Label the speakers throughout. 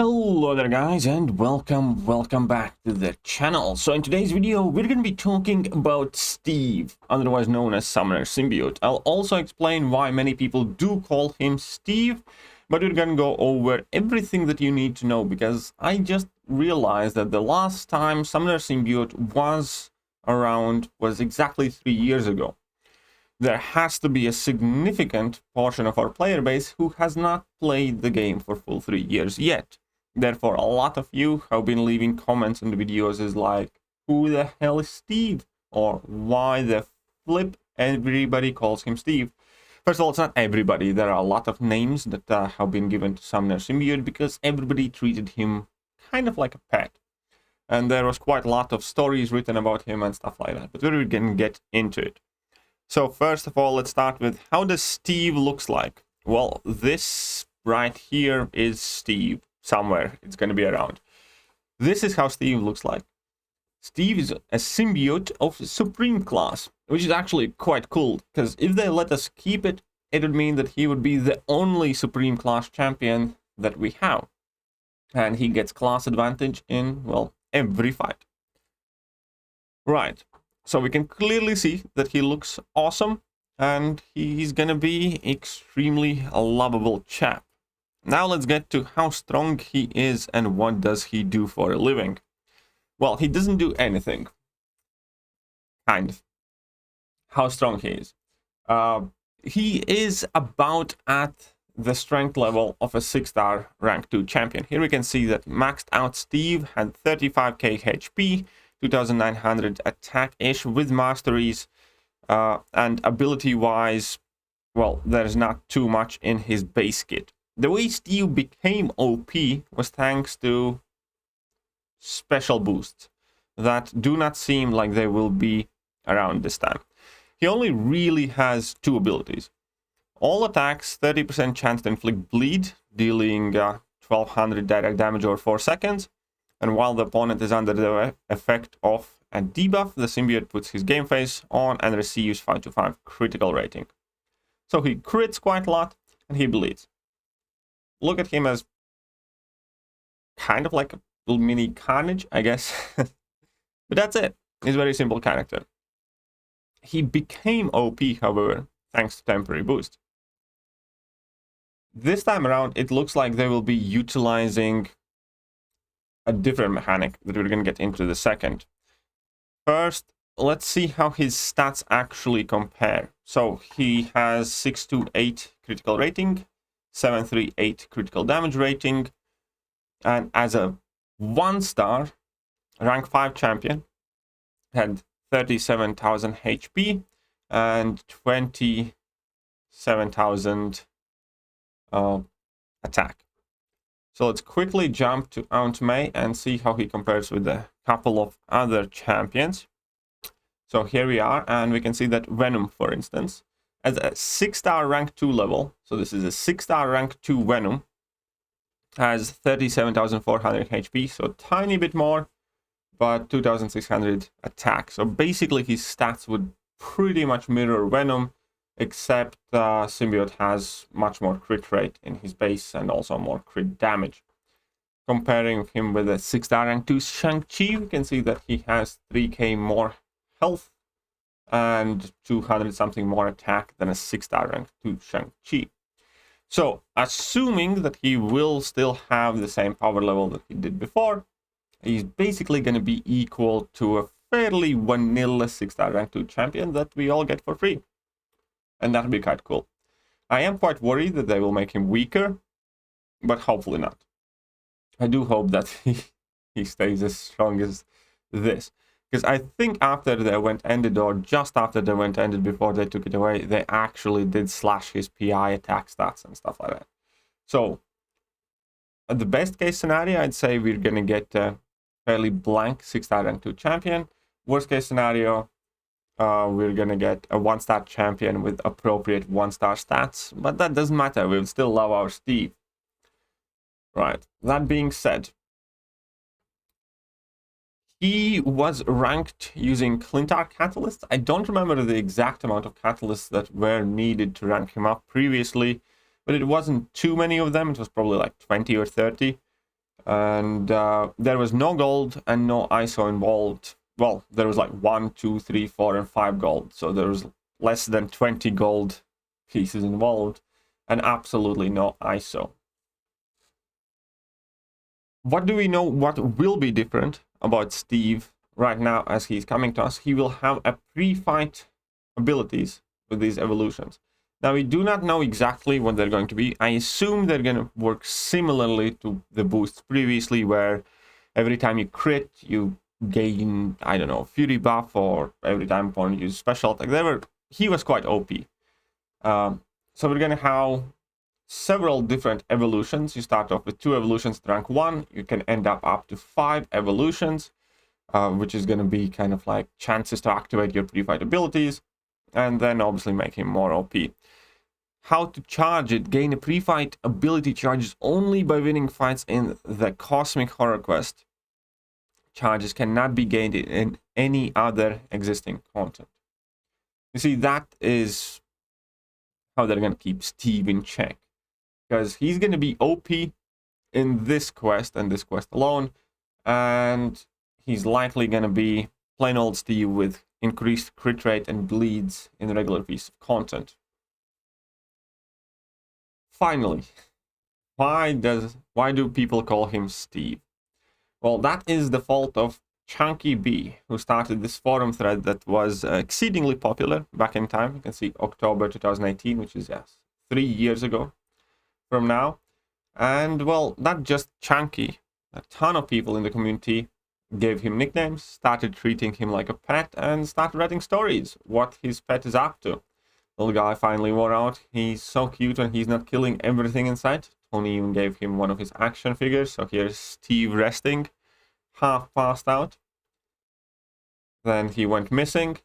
Speaker 1: Hello there guys, and welcome back to the channel. So in today's video we're going to be talking about Steve, otherwise known as Summoner Symbiote. I'll also explain why many people do call him Steve, but we're going to go over everything that you need to know, because I just realized that the last time Summoner Symbiote was around was exactly 3 years ago. There has to be a significant portion of our player base who has not played the game for full 3 years yet. Therefore, a lot of you have been leaving comments in the videos is like, who the hell is Steve? Or why the flip everybody calls him Steve? First of all, it's not everybody. There are a lot of names that have been given to Summoner Symbiote because everybody treated him kind of like a pet. And there was quite a lot of stories written about him and stuff like that. But we're going to get into it. So first of all, let's start with how does Steve looks like? Well, this right here is Steve. Somewhere it's going to be around. This is how Steve looks like. Steve is a symbiote of Supreme class, which is actually quite cool, because if they let us keep it, it would mean that he would be the only Supreme class champion that we have. And he gets class advantage in, well, every fight. Right. So we can clearly see that he looks awesome, and he's gonna be extremely a lovable chap. Now let's get to how strong he is and what does he do for a living. Well, he doesn't do anything. Kind of. How strong he is. He is about at the strength level of a 6-star rank 2 champion. Here we can see that maxed out Steve had 35k HP, 2900 attack-ish with masteries, and ability-wise, well, there's not too much in his base kit. The way Steve became OP was thanks to special boosts that do not seem like they will be around this time. He only really has 2 abilities. All attacks, 30% chance to inflict bleed, dealing 1200 direct damage over 4 seconds. And while the opponent is under the effect of a debuff, the symbiote puts his game face on and receives 5/5 critical rating. So he crits quite a lot and he bleeds. Look at him as kind of like a little mini Carnage, I guess. But that's it. He's a very simple character. He became OP, however, thanks to temporary boost. This time around, it looks like they will be utilizing a different mechanic that we're going to get into the second. First, let's see how his stats actually compare. So he has 628 critical rating, 738 critical damage rating, and as a 1-star rank 5 champion, had 37,000 HP and 27,000 attack. So let's quickly jump to Aunt May and see how he compares with a couple of other champions. So here we are, and we can see that Venom, for instance, as a 6-star rank 2 level, so this is a 6-star rank 2 Venom, has 37,400 HP, so a tiny bit more, but 2,600 attack. So basically his stats would pretty much mirror Venom, except Symbiote has much more crit rate in his base and also more crit damage. Comparing him with a 6-star rank 2 Shang-Chi, we can see that he has 3k more health and 200 something more attack than a 6-star rank 2 Shang-Chi. So, assuming that he will still have the same power level that he did before, he's basically going to be equal to a fairly vanilla 6-star rank 2 champion that we all get for free. And that would be quite cool. I am quite worried that they will make him weaker, but hopefully not. I do hope that he stays as strong as this. Because I think after the event ended, or just after the event ended, before they took it away, they actually did slash his PI attack stats and stuff like that. So, at the best case scenario, I'd say we're going to get a fairly blank 6-star rank 2 champion. Worst case scenario, we're going to get a 1-star champion with appropriate 1-star stats. But that doesn't matter, we'll still love our Steve. Right, that being said, he was ranked using Clintar catalysts. I don't remember the exact amount of catalysts that were needed to rank him up previously, but it wasn't too many of them. It was probably like 20 or 30. And there was no gold and no ISO involved. Well, there was like 1, 2, 3, 4, and 5 gold. So there was less than 20 gold pieces involved and absolutely no ISO. What do we know what will be different about Steve right now as he's coming to us? He will have a pre-fight abilities with these evolutions. Now, we do not know exactly what they're going to be. I assume they're going to work similarly to the boosts previously, where every time you crit, you gain, I don't know, fury buff, or every time upon use special attack. He was quite OP. So we're going to have several different evolutions. You start off with 2 evolutions to rank 1. You can end up to 5 evolutions, which is going to be kind of like chances to activate your pre-fight abilities, and then obviously make him more OP. How to charge it? Gain a pre-fight ability charges only by winning fights in the Cosmic Horror Quest. Charges cannot be gained in any other existing content. You see, that is how they're going to keep Steve in check, because he's going to be OP in this quest and this quest alone, and he's likely going to be plain old Steve with increased crit rate and bleeds in the regular piece of content. Finally, why do people call him Steve? Well, that is the fault of Chunky B, who started this forum thread that was exceedingly popular back in time. You can see October 2018, which is, yes, 3 years ago from now. And, well, not just Chunky. A ton of people in the community gave him nicknames, started treating him like a pet, and started writing stories what his pet is up to. Little guy finally wore out. He's so cute when he's not killing everything in sight. Tony even gave him one of his action figures. So here's Steve resting, half passed out. Then he went missing.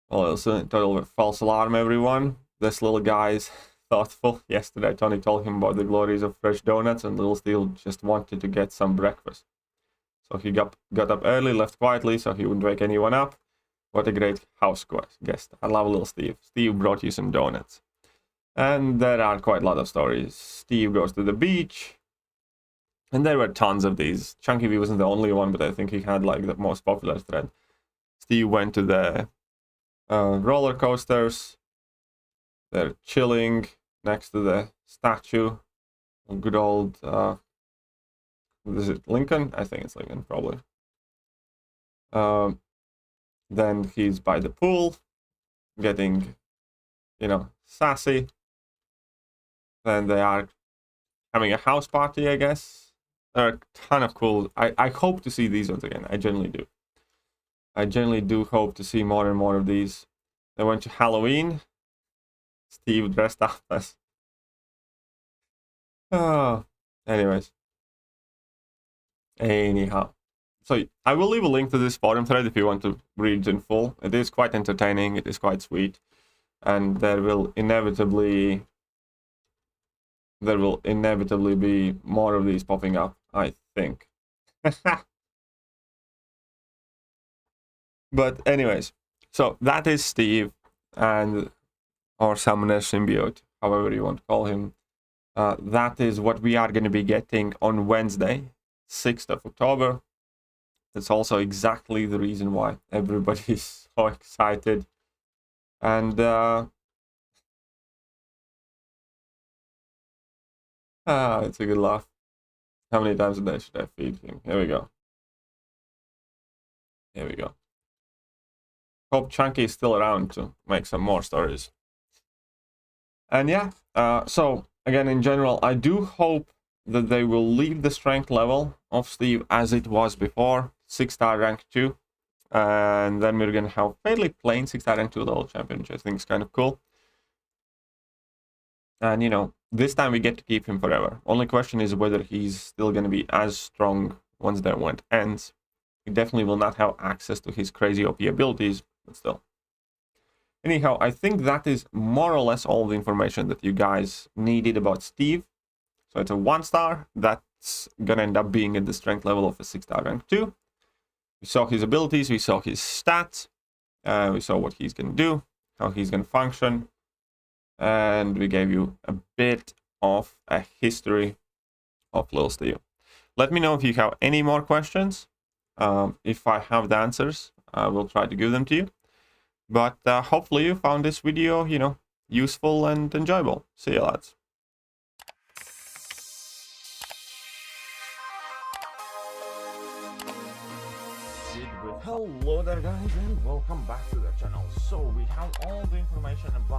Speaker 1: Well, it's a total false alarm, everyone. This little guy is thoughtful. Yesterday, Tony told him about the glories of fresh donuts, and little Steve just wanted to get some breakfast. So he got up early, left quietly, so he wouldn't wake anyone up. What a great house guest. I love little Steve. Steve brought you some donuts. And there are quite a lot of stories. Steve goes to the beach. And there were tons of these. Chunky V wasn't the only one, but I think he had like the most popular thread. Steve went to the roller coasters. They're chilling next to the statue. Good old, is it Lincoln? I think it's Lincoln, probably. Then he's by the pool, getting, sassy. Then they are having a house party, I guess. There are a ton of cool... I hope to see these ones again. I genuinely do. I genuinely do hope to see more and more of these. They went to Halloween. Steve dressed up as... Oh, anyways. Anyhow. So I will leave a link to this forum thread if you want to read it in full. It is quite entertaining. It is quite sweet. And there will inevitably be more of these popping up, I think. But anyways, so that is Steve and our summoner Symbiote, however you want to call him. That is what we are going to be getting on Wednesday, 6th of October. That's also exactly the reason why everybody is so excited. And it's a good laugh. How many times a day should I feed him? Here we go. Here we go. Hope Chunky is still around to make some more stories. And yeah, so again, in general, I do hope that they will leave the strength level of Steve as it was before, 6-star rank 2. And then we're going to have fairly plain 6-star rank 2 level champion, which I think is kind of cool. And, this time we get to keep him forever. Only question is whether he's still going to be as strong once the event ends. He definitely will not have access to his crazy OP abilities, but still. Anyhow, I think that is more or less all the information that you guys needed about Steve. So it's a 1-star. That's going to end up being at the strength level of a 6-star rank 2. We saw his abilities, we saw his stats, we saw what he's going to do, how he's going to function, and we gave you a bit of a history of Lil Steve. Let me know if you have any more questions. If I have the answers, I will try to give them to you. But hopefully you found this video, useful and enjoyable. See you, lads. Hello there, guys, and welcome back to the channel. So we have all the information about